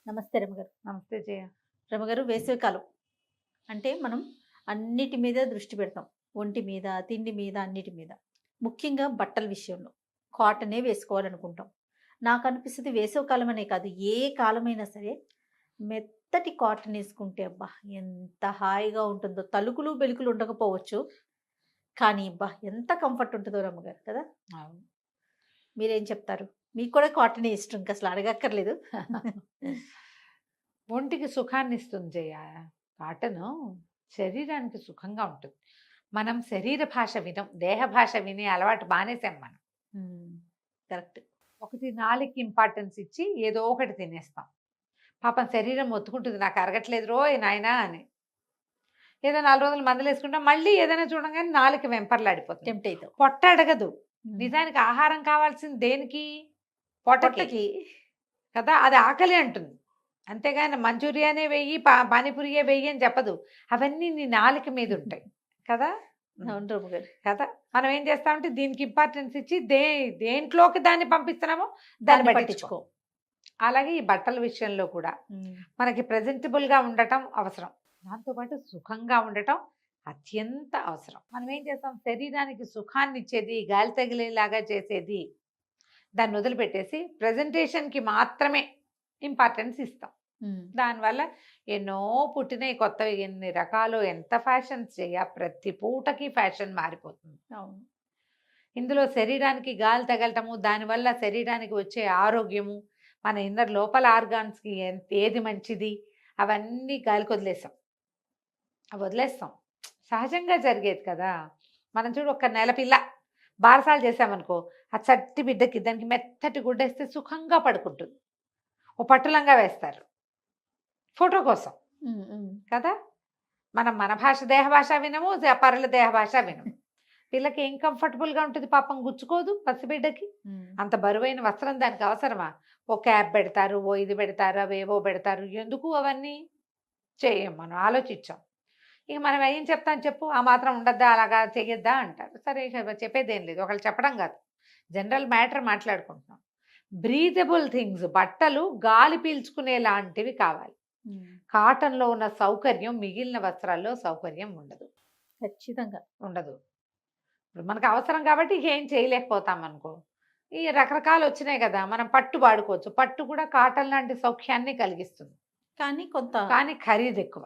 నమస్తే రమగారు. నమస్తే జయ. రమగారు, వేసవికాలం అంటే మనం అన్నిటి మీద దృష్టి పెడతాం. ఒంటి మీద, తిండి మీద, అన్నిటి మీద. ముఖ్యంగా బట్టల విషయంలో కాటనే వేసుకోవాలనుకుంటాం. నాకు అనిపిస్తది వేసవికాలం అనే కాదు, ఏ కాలమైనా సరే మెత్తటి కాటన్ ఏసుకుంటే అబ్బా! ఎంత హాయిగా ఉంటుందో. తలుకులు, బెలుకులు ఉండకపోవచ్చు. కానీ అబ్బా! ఎంత కంఫర్ట్ ఉంటదో రమ్మగారు కదా! అవును. మీరేం చెప్తారు? మీకు కూడా కాటనే ఇష్టం, ఇంక అసలు అడగక్కర్లేదు. ఒంటికి సుఖాన్నిస్తుంది జయ. కాటను శరీరానికి సుఖంగా ఉంటుంది. మనం శరీర భాష వినం, దేహ భాష వినే అలవాటు మానేసాం మనం. కరెక్ట్. ఒకటి నాలుగుకి ఇంపార్టెన్స్ ఇచ్చి ఏదో ఒకటి తినేస్తాం. పాపం శరీరం మొత్తుకుంటుంది, నాకు అరగట్లేదు రోయ్ నాయనా అని. ఏదో 4 రోజులు మందులేసుకుంటాం, మళ్ళీ ఏదైనా చూడంగానే నాలుక వెంపర్లాడిపోతుంది. టెంప్ట్ అయితాం. పొట్ట అడగదు. నిజానికి ఆహారం కావాల్సింది దేనికి? పొట్టకి పొట్టకి. కదా, అది ఆకలి అంటుంది. అంతేగాని మంచూరియానే వెయ్యి, పానీపూరియే వెయ్యి అని చెప్పదు. అవన్నీ నీ నాలుక మీద ఉంటాయి కదా. అవును రమ్మగారు. కదా, మనం ఏం చేస్తామంటే దీనికి ఇంపార్టెన్స్ ఇచ్చి దేంట్లోకి దాన్ని పంపిస్తున్నామో దాన్ని దాన్ని పట్టించుకో. పట్టించుకో. అలాగే ఈ బట్టల విషయంలో కూడా మనకి ప్రెజెంటబుల్గా ఉండటం అవసరం, దాంతోపాటు సుఖంగా ఉండటం అత్యంత అవసరం. మనం ఏం చేస్తాం, శరీరానికి సుఖాన్ని ఇచ్చేది, గాలి తగిలేలాగా చేసేది దాన్ని వదిలిపెట్టేసి ప్రెజెంటేషన్కి మాత్రమే ఇంపార్టెన్స్ ఇస్తాం. దానివల్ల ఎన్నో పుట్టినాయి కొత్తవి, ఎన్ని రకాలు, ఎంత ఫ్యాషన్స్ చేయ, ప్రతి పూటకి ఫ్యాషన్ మారిపోతుంది. అవును. ఇందులో శరీరానికి గాలి తగలటము, దానివల్ల శరీరానికి వచ్చే ఆరోగ్యము, మన ఇన్నర్ లోపల ఆర్గాన్స్కి ఏది మంచిది, అవన్నీ గాలికి వదిలేస్తాం. అవి వదిలేస్తాం, సహజంగా జరిగేది కదా. మనం చూడు, ఒక నెల పిల్ల బారసాలు చేసామనుకో, ఆ చట్టి బిడ్డకి దానికి మెత్తటి గుడ్డేస్తే సుఖంగా పడుకుంటుంది. ఓ పట్టులంగా వేస్తారు ఫోటో కోసం కదా. మనం మన భాష దేహ భాష వినము, పరుల దేహ భాష వినము. పిల్లకి ఏం కంఫర్టబుల్గా ఉంటుంది పాపం, గుచ్చుకోదు పసిబిడ్డకి. అంత బరువైన వస్త్రం దానికి అవసరమా? ఓ క్యాప్ పెడతారు, ఓ ఇది పెడతారు, అవేవో పెడతారు. ఎందుకు అవన్నీ చేయం, మనం ఆలోచించాం. ఇక మనం ఏం చెప్తాం చెప్పు, ఆ మాత్రం ఉండద్దా, అలాగా చెయ్యొద్దా అంటారు. సరే చెప్పేదేం లేదు, ఒకళ్ళు చెప్పడం కాదు, జనరల్ మ్యాటర్ మాట్లాడుకుంటున్నాం. బ్రీతబుల్ థింగ్స్, బట్టలు గాలి పీల్చుకునే లాంటివి కావాలి. కాటన్లో ఉన్న సౌకర్యం మిగిలిన వస్త్రాల్లో సౌకర్యం ఉండదు, ఖచ్చితంగా ఉండదు. ఇప్పుడు మనకు అవసరం కాబట్టి ఏం చేయలేకపోతాం అనుకో. ఈ రకరకాలు వచ్చినాయి కదా, మనం పట్టు వాడుకోవచ్చు. పట్టు కూడా కాటన్ లాంటి సౌఖ్యాన్ని కలిగిస్తుంది, కానీ కానీ ఖరీదు ఎక్కువ,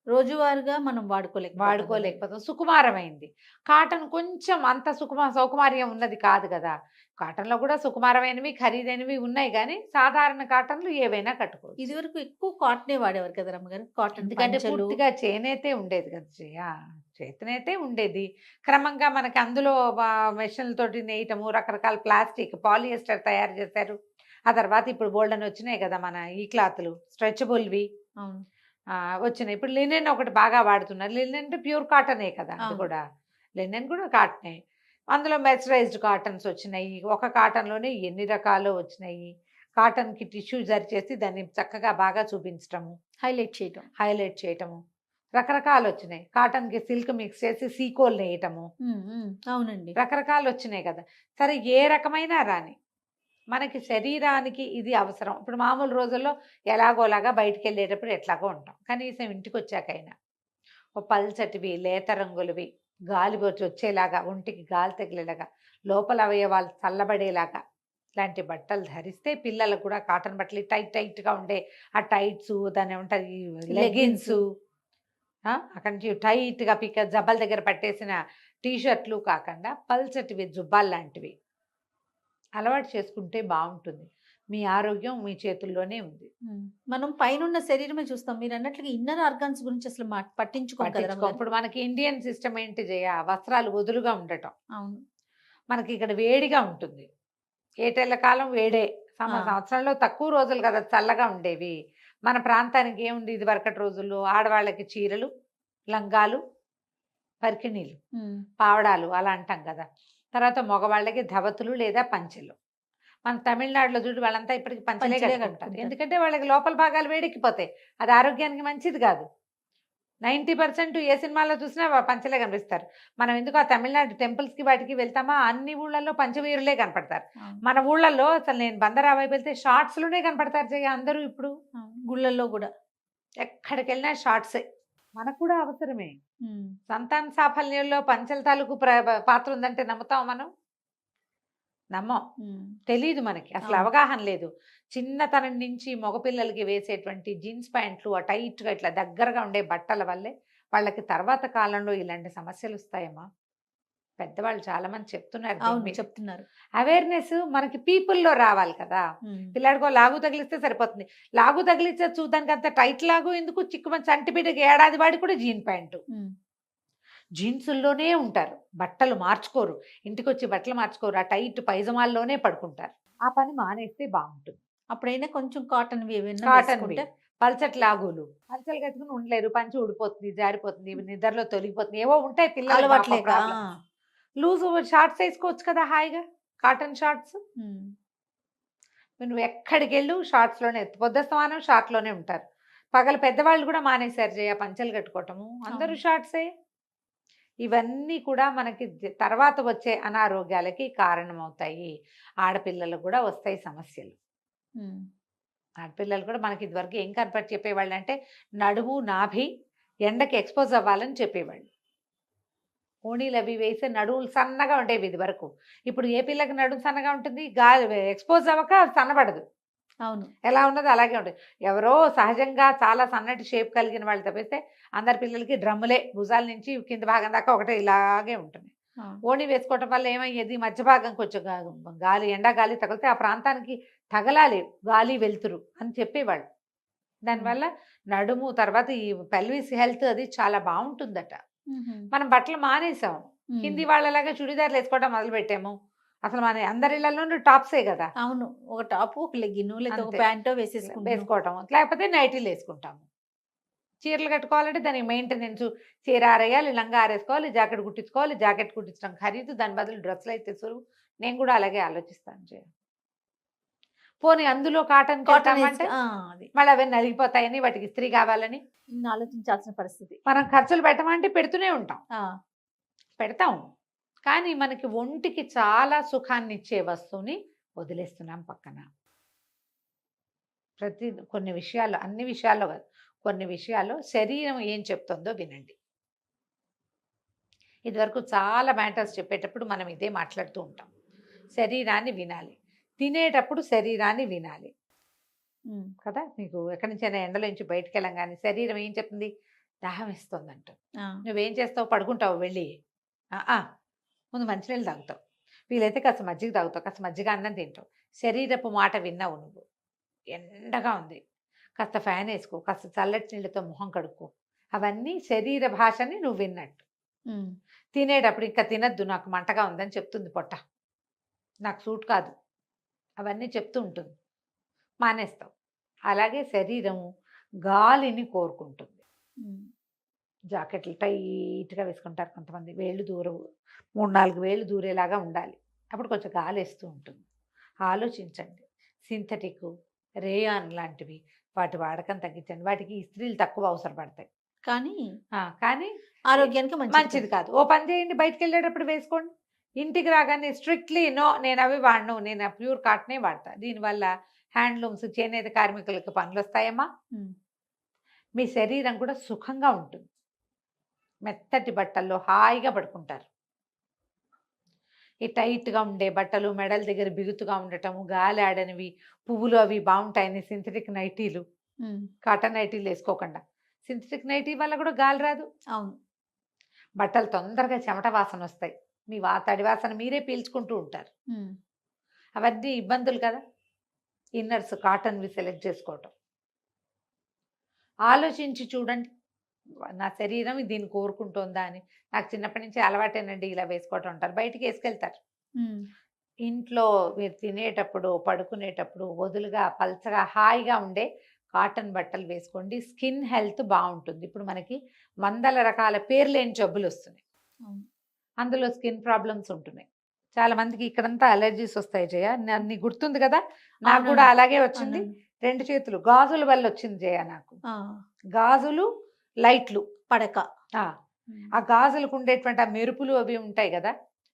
రోజువారీగా మనం వాడుకోలేకపోతాం. సుకుమారమైంది. కాటన్ కొంచెం అంత సౌకుమార్యం ఉన్నది కాదు కదా. కాటన్లో కూడా సుకుమారమైనవి, ఖరీదైనవి ఉన్నాయి, కానీ సాధారణ కాటన్లు ఏవైనా కట్టుకోవచ్చు. ఇది వరకు ఎక్కువ కాటనే వాడేవారు కదా రమ్మగారు. కాటన్ ఎందుకంటే పంచలు. పూర్తిగా చేనేతే ఉండేది కదా జయ, చేతనైతే ఉండేది. క్రమంగా మనకి అందులో మెషిన్లతోటి నేయటము, రకరకాల ప్లాస్టిక్, పాలియస్టర్ తయారు చేశారు. ఆ తర్వాత ఇప్పుడు బోల్డన్ వచ్చినాయి కదా మన ఈ క్లాత్లు, స్ట్రెచబుల్వి అవును. వచ్చినాయి. ఇప్పుడు లినెన్ ఒకటి బాగా వాడుతున్నారు. లినెన్ అంటే ప్యూర్ కాటనే కదా, అది అవును. కూడా లినెన్ కూడా కాటనే. అందులో మెర్సరైజ్డ్ కాటన్స్ వచ్చినాయి. ఒక కాటన్లోనే ఎన్ని రకాలు వచ్చినాయి. కాటన్కి టిష్యూ చేసి దాన్ని చక్కగా బాగా చూపించటము, హైలైట్ చేయటము, రకరకాలు వచ్చినాయి. కాటన్కి సిల్క్ మిక్స్ చేసి సీకోల్ నేయటము, అవునండి, రకరకాలు వచ్చినాయి కదా. సరే, ఏ రకమైన రాని మనకి శరీరానికి ఇది అవసరం. ఇప్పుడు మామూలు రోజుల్లో ఎలాగోలాగా బయటికి వెళ్ళేటప్పుడు ఎట్లాగో ఉంటాం, కనీసం ఇంటికి వచ్చాకైనా ఓ పల్చటివి, లేత రంగులవి, గాలి వచ్చేలాగా, ఒంటికి గాలి తగిలేలాగా, లోపల అవయవాలు చల్లబడేలాగా ఇలాంటి బట్టలు ధరిస్తే, పిల్లలకు కూడా కాటన్ బట్టలు టైట్గా ఉండే ఆ టైట్స్, దాని ఏమంటారు, లెగిన్స్, అక్కడి నుంచి టైట్గా జబ్బల దగ్గర పట్టేసిన టీషర్ట్లు కాకుండా పల్చటివి, జుబ్బాలు లాంటివి అలవాటు చేసుకుంటే బాగుంటుంది. మీ ఆరోగ్యం మీ చేతుల్లోనే ఉంది. మనం పైన శరీరమే చూస్తాం. మీరు అన్నట్లుగా ఇన్నర్ ఆర్గాన్స్ గురించి అసలు పట్టించుకోం కదా. ఇప్పుడు మనకి ఇండియన్ సిస్టమ్ ఏంటి జయ, వస్త్రాలు వదులుగా ఉండటం. అవును. మనకి ఇక్కడ వేడిగా ఉంటుంది, ఏటేళ్ల కాలం వేడే. సంవత్సరంలో తక్కువ రోజులు కదా చల్లగా ఉండేవి. మన ప్రాంతానికి ఏముంది, ఇది వరకటి రోజుల్లో ఆడవాళ్ళకి చీరలు, లంగాలు, పరికిణీలు, పావడాలు అలా అంటాం కదా. తర్వాత మగవాళ్ళకి ధవతులు లేదా పంచెలు. మన తమిళనాడులో చూడు, వాళ్ళంతా ఇప్పటికి పంచలే కట్టుకుంటారు. ఎందుకంటే వాళ్ళకి లోపల భాగాలు వేడెక్కిపోతాయి, అది ఆరోగ్యానికి మంచిది కాదు. 90% ఏ సినిమాలో చూసినా పంచలే కనిపిస్తారు. మనం ఎందుకు ఆ తమిళనాడు టెంపుల్స్‌కి వాటికి వెళ్తామా, అన్ని ఊళ్ళల్లో పంచవీరులే కనపడతారు. అవును. మన ఊళ్ళల్లో అసలు నేను బందరా వైపు వెళ్తే షార్ట్స్‌లోనే కనపడతారు జయ అందరూ ఇప్పుడు. అవును. గుళ్ళల్లో కూడా. ఎక్కడికెళ్ళినా షార్ట్సే. మనకు కూడా అవసరమే. ఉమ్. సంతాన సాఫల్యంలో పంచల తాలూకు పాత్ర ఉందంటే నమ్ముతాం మనం? నమ్మం. ఉమ్. తెలీదు మనకి. అసలు అవును. అవగాహన లేదు. చిన్నతనం నుంచి మగపిల్లలకి వేసేటువంటి జీన్స్ ప్యాంట్లు, ఆ టైట్‌గా ఇట్లా దగ్గరగా ఉండే బట్టల వల్లే వాళ్ళకి తర్వాత కాలంలో ఇలాంటి సమస్యలొస్తాయమ్మా. పెద్దవాళ్ళు చాలా మంది చెప్తున్నారు దీని అవును మీద. చెప్తున్నారు. అవేర్‌నెస్ మనకి పీపుల్‌లో రావాలి కదా! ఉమ్. పిల్లాడికో లాగు తగిలిస్తే సరిపోతుంది. లాగు తగిలిస్తే చూడ్డానికి అంత టైట్ లాగు ఎందుకు? చిక్కుమని చంటి బిడ్డకి ఏడాది వాడికి కూడా జీన్ ప్యాంటు. ఉమ్. జీన్సుల్లోనే ఉంటారు. బట్టలు మార్చుకోరు. ఇంటికొచ్చి బట్టలు మార్చుకోరు. ఆ టైట్ పైజామాల్లోనే పడుకుంటారు. ఆ పని మానేస్తే బావుంటుంది. అప్పుడైనా కొంచెం కాటన్ ఏమైనా కాటన్‌వి, వేసుకుంటే పల్చటి లాగులు. పంచలు కట్టుకుని ఉండలేరు. పంచె ఊడిపోతుంది, జారిపోతుంది, నిద్రలో తొలగిపోతుంది. ఏవో ఉంటాయి పిల్లలకి పాపం అలవాట్లేక. ప్రాబ్లమ్స్. లూజు షార్ట్స్ ఏసుకోవచ్చు కదా హాయిగా. Cotton shorts. ఉమ్. నువ్వు ఎక్కడికెళ్ళు షార్ట్స్‌లోనే పొద్దస్తమానం షార్ట్‌లోనే ఉంటారు. పగలు పెద్దవాళ్ళు కూడా మానేశారు జయ పంచెలు కట్టుకోవటము. అందరూ అవును. షార్ట్సే. ఇవన్నీ కూడా మనకి తర్వాత వచ్చే అనారోగ్యాలకి కారణమవుతాయి. ఆడపిల్లలకు కూడా వస్తాయి సమస్యలు. ఉమ్. ఆడపిల్లలు కూడా మనకి ఇదివరకు ఏం కనపడి చెప్పేవాళ్ళంటే నడుము, నాభి ఎండకి ఎక్స్‌పోజ్ అవ్వాలని చెప్పేవాళ్ళు. ఓణీలు అవి వేసి నడుములు సన్నగా ఉండేవి ఇదివరకు. ఇప్పుడు ఏ పిల్లకి నడుము సన్నగా ఉంటుంది? గాలి ఎక్స్‌పోజ్ అవ్వక సన్నబడదు. అవును. ఎలా ఉన్నదో అలాగే ఉంటుంది. ఎవరో సహజంగా చాలా సన్నటి షేప్ కలిగిన వాళ్ళు తప్పిస్తే అందరి పిల్లలకి డ్రమ్ములే భుజాల నుంచి కింద భాగం దాకా ఒకటే ఇలాగే ఉంటుంది. అవును. ఓణి వేసుకోవటం వల్ల ఏమయ్యేది మధ్య భాగం కొంచెం గాలి ఎండ గాలి తగిలితే ఆ ప్రాంతానికి తగలాలి గాలి వెలుతురు అని చెప్పేవాళ్ళు. దానివల్ల నడుము తర్వాత ఈ పెల్విస్ హెల్త్ అది చాలా బాగుంటుందట. ఉహుం. మనం బట్టలు మానేసాం. ఉమ్. హిందీ వాళ్ళలాగా చుడిదార్లు వేసుకోవడం మొదలు పెట్టాము. అసలు మన అందరి ఇళ్లలోనూ టాప్సే కదా అవును. ఒక టాప్ ఒక లెగ్గిన్ లేదా ఒక అంతే. ప్యాంటో వేసేసుకుంటున్నాం. వేసుకోవటం లేకపోతే నైటీలు వేసుకుంటాము. చీరలు కట్టుకోవాలంటే దానికి మెయింటెనెన్స్ చీర ఆరేయాలి, లంగా ఆరేసుకోవాలి, జాకెట్ కుట్టించుకోవాలి, జాకెట్ కుట్టించడం ఖరీదు, దాని బదులు డ్రెస్సులు అయితే సులువు. నేను కూడా అలాగే ఆలోచిస్తాను జయ. పోనీ అందులో కాటన్ కాటన్ అంటే అది మళ్ళీ అవన్నీ నలిగిపోతాయని వాటికి ఇస్త్రీ కావాలని ఇన్ని ఆలోచించాల్సిన పరిస్థితి. మనం ఖర్చులు పెట్టమంటే పెడుతూనే ఉంటాం. ఆ. పెడతాం. కానీ మనకి ఒంటికి చాలా సుఖాన్ని ఇచ్చే వస్తువుని వదిలేస్తున్నాం పక్కన. కొన్ని విషయాల్లో, అన్ని విషయాల్లో కాదు, కొన్ని విషయాల్లో శరీరం ఏం చెప్తుందో వినండి. ఇదివరకు చాలా మ్యాటర్స్ చెప్పేటప్పుడు మనం ఇదే మాట్లాడుతూ ఉంటాం. శరీరాన్ని వినాలి. తినేటప్పుడు శరీరాన్ని వినాలి ఉమ్. కదా. మీకు ఎక్కడి నుంచైనా ఎండలో నుంచి బయటికి వెళ్ళంగానే శరీరం ఏం చెప్తుంది? దాహం ఇస్తుందంట. ఆ. నువ్వేం చేస్తావు? పడుకుంటావు వెళ్ళి. ముందు మంచినీళ్ళు తాగుతావు, వీలైతే కాస్త మజ్జిగ తాగుతావు, కాస్త మజ్జిగ అన్నం తింటావు. శరీరపు మాట విన్నావు నువ్వు. ఎండగా ఉంది, కాస్త ఫ్యాన్ వేసుకో, కాస్త చల్లటి నీళ్ళతో మొహం కడుక్కో. అవన్నీ శరీర భాషని నువ్వు విన్నట్టు. ఉమ్. తినేటప్పుడు ఇంకా తినద్దు, నాకు మంటగా ఉందని చెప్తుంది పొట్ట, నాకు సూట్ కాదు, అవన్నీ చెప్తూ ఉంటుంది, మానేస్తావు. అలాగే శరీరం గాలిని కోరుకుంటుంది. ఉమ్. జాకెట్లు టైట్‌గా వేసుకుంటారు కొంతమంది. వేళ్ళు దూరం 3, 4 వేళ్ళు దూరేలాగా ఉండాలి. అప్పుడు కొంచెం గాలేస్తూ ఉంటుంది. ఆలోచించండి. సింథటిక్, రేయాన్ లాంటివి వాటి వాడకం తగ్గించండి. వాటికి ఇస్త్రీలు తక్కువ అవసరపడతాయి. కానీ కానీ ఆరోగ్యానికి మంచిది కాదు. ఓ పని చేయండి, బయటికెళ్ళేటప్పుడు వేసుకోండి. ఇంటికి రాగానే స్ట్రిక్ట్‌లీ నో, నేను అవి వాడను, నేను ప్యూర్ కాటనే వాడతా. దీనివల్ల హ్యాండ్లూమ్స్, చేనేత కార్మికులకి పనులొస్తాయమ్మా. ఉమ్. మీ శరీరం కూడా సుఖంగా ఉంటుంది. మెత్తటి బట్టల్లో హాయిగా పడుకుంటారు. ఈ టైట్‌గా ఉండే బట్టలు, మెడల దగ్గర బిగుతుగా ఉండటము, గాలి ఆడనివి, పువ్వులు అవి బావుంటాయని సింథటిక్ నైటీలు, ఉమ్. కాటన్ నైటీలు వేసుకోకుండా. సింథటిక్ నైటీ వల్ల కూడా గాలి రాదు. అవును. బట్టలు తొందరగా చెమట వాసన వస్తాయి. మీ తడి వాసన మీరే పీల్చుకుంటూ ఉంటారు. ఉమ్. అవన్నీ ఇబ్బందులు కదా. ఇన్నర్స్ కాటన్‌వి సెలెక్ట్ చేసుకోవటం. ఆలోచించి చూడండి. నా శరీరం దీన్ని కోరుకుంటోందా అని. నాకు చిన్నప్పటి నుంచి అలవాటేనండి ఇలా వేసుకోవటం అంటారు. బయటికి వేసుకెళ్తారు. ఉమ్. ఇంట్లో మీరు తినేటప్పుడు, పడుకునేటప్పుడు వదులుగా, పల్చగా, హాయిగా ఉండే కాటన్ బట్టలు వేసుకోండి. స్కిన్ హెల్త్ బావుంటుంది. ఇప్పుడు మనకి వందల రకాల పేర్లేని జబ్బులొస్తున్నాయి. అవును. అందులో స్కిన్ ప్రాబ్లమ్స్ ఉంటున్నాయి. చాలా మందికి ఇక్కడంతా అలర్జీస్ వస్తాయి జయ. నీకు గుర్తుంది కదా, నాకు కూడా అవునవును. అలాగే వచ్చింది. అవునవును. 2 చేతులు గాజుల వల్ల వచ్చింది జయ నాకు. ఆ. గాజులు లైట్లు పడక. ఆ గాజులకు ఉండేటువంటి ఆ మెరుపులు అవి ఉంటాయి కదా,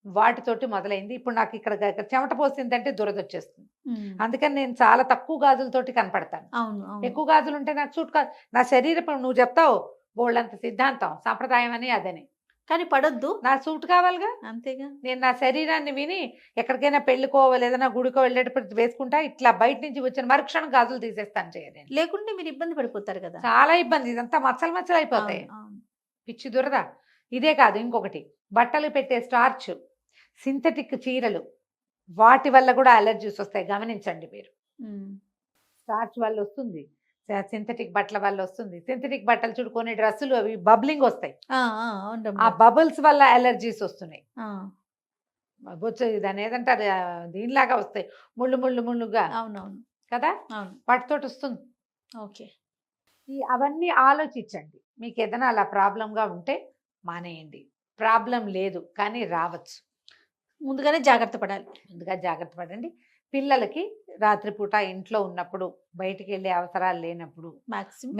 వాటితోటి మొదలైంది. ఇప్పుడు నాకు ఇక్కడ చెమట పోసిందంటే దురద వచ్చేస్తుంది. అందుకని నేను చాలా తక్కువ గాజులతోటి కనపడతాను. అవును అవును. ఎక్కువ గాజులు ఉంటే నాకు సూట్ కాదు. నా శరీరం నువ్వు చెప్తావు బోళ్ళంత సిద్ధాంతం సంప్రదాయం అని అదని, కానీ పడొద్దు. నా సూట్ కావాలిగా. అంతేగా. నేను నా శరీరాన్ని విని ఎక్కడికైనా పెళ్ళికో లేదన్నా గుడికో వెళ్ళేటప్పుడు వేసుకుంటా, ఇట్లా బయట నుంచి వచ్చిన మరుక్షణం గాజులు తీసేస్తాను చేయను. లేకుంటే మీరు ఇబ్బంది పడిపోతారు కదా. చాలా ఇబ్బంది, ఇదంతా మచ్చలు మచ్చలు అయిపోతాయి. అవును, అవును. పిచ్చి దురద. ఇదే కాదు, ఇంకొకటి బట్టలు పెట్టే స్టార్చ్, సింథటిక్ చీరలు, వాటి వల్ల కూడా అలర్జీస్ వస్తాయి. గమనించండి మీరు. స్టార్చ్ వల్ల వస్తుంది, సింథటిక్ బట్టల వల్ల వస్తుంది. సింథటిక్ బట్టలు చూడుకొని డ్రెస్సులు అవి బబ్లింగ్ వస్తాయి. ఆ బబుల్స్ వల్ల అలర్జీస్ వస్తున్నాయి. బొచ్చు దాని ఏదంటారు, దీనిలాగా వస్తాయి, ముళ్ళు ముళ్ళు ముళ్ళుగా. అవునవును కదా, అవును. వాటితోటి వస్తుంది. ఓకే. అవన్నీ ఆలోచించండి. మీకు ఏదైనా అలా ప్రాబ్లంగా ఉంటే మానేయండి. ప్రాబ్లం లేదు కానీ రావచ్చు. ముందుగానే జాగ్రత్త పడాలి. ముందుగా జాగ్రత్త పడండి. పిల్లలకి రాత్రిపూట ఇంట్లో ఉన్నప్పుడు, బయటికి వెళ్ళే అవసరాలు లేనప్పుడు మాక్సిమం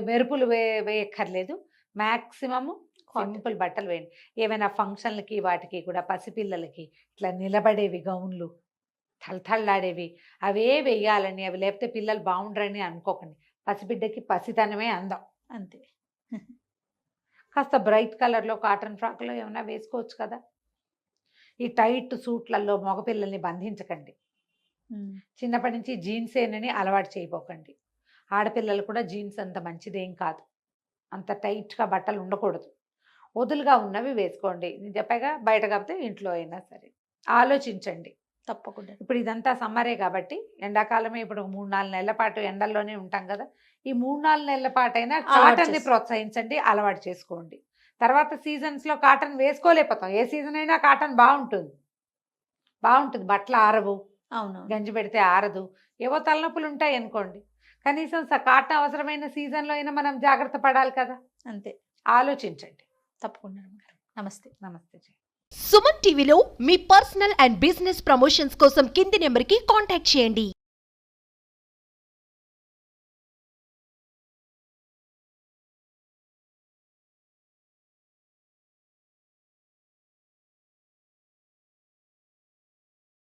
మెరుపులు వేయక్కర్లేదు. మ్యాక్సిమము సింపుల్ బట్టలు వేయండి. ఏమైనా ఫంక్షన్లకి వాటికి కూడా పసిపిల్లలకి ఇట్లా నిలబడేవి గౌన్లు, తలతళ్ళాడేవి అవే వేయాలని, అవి లేకపోతే పిల్లలు బాగుండరని అనుకోకండి. పసిబిడ్డకి పసితనమే అందం. అంతే. కాస్త బ్రైట్ కలర్లో కాటన్ ఫ్రాక్లో ఏమైనా వేసుకోవచ్చు కదా. ఈ టైట్ సూట్లలో మగపిల్లల్ని బంధించకండి. చిన్నప్పటి నుంచి జీన్సేనని అలవాటు చేయబోకండి. ఆడపిల్లలు కూడా జీన్స్ అంత మంచిదేం కాదు, అంత టైట్గా బట్టలు ఉండకూడదు. వదులుగా ఉన్నవి వేసుకోండి. నేను చెప్పాగా, బయట కాకపోతే ఇంట్లో అయినా సరే. ఆలోచించండి తప్పకుండా. ఇప్పుడు ఇదంతా సమ్మరే కాబట్టి, ఎండాకాలమే. ఇప్పుడు 3-4 నెలల పాటు ఎండల్లోనే ఉంటాం కదా. ఈ 3-4 నెలల పాటైనా కాటన్ని ప్రోత్సహించండి, అలవాటు చేసుకోండి. తర్వాత సీజన్స్లో కాటన్ వేసుకోలేకపోతాం. ఏ సీజన్ అయినా కాటన్ బాగుంటుంది, బట్టలు ఆరవు. అవును. గంజి పెడితే ఆరదు. ఏవో తలనొప్పులు ఉంటాయి అనుకోండి, కనీసం కాటన్ అవసరమైన సీజన్లో అయినా మనం జాగ్రత్త పడాలి కదా. అంతే. ఆలోచించండి. తప్పకుండా. నమస్తే. నమస్తే. సుమన్ టీవీలో మీ పర్సనల్ అండ్ బిజినెస్ ప్రమోషన్స్ కోసం కింది నెంబర్కి కాంటాక్ట్ చేయండి.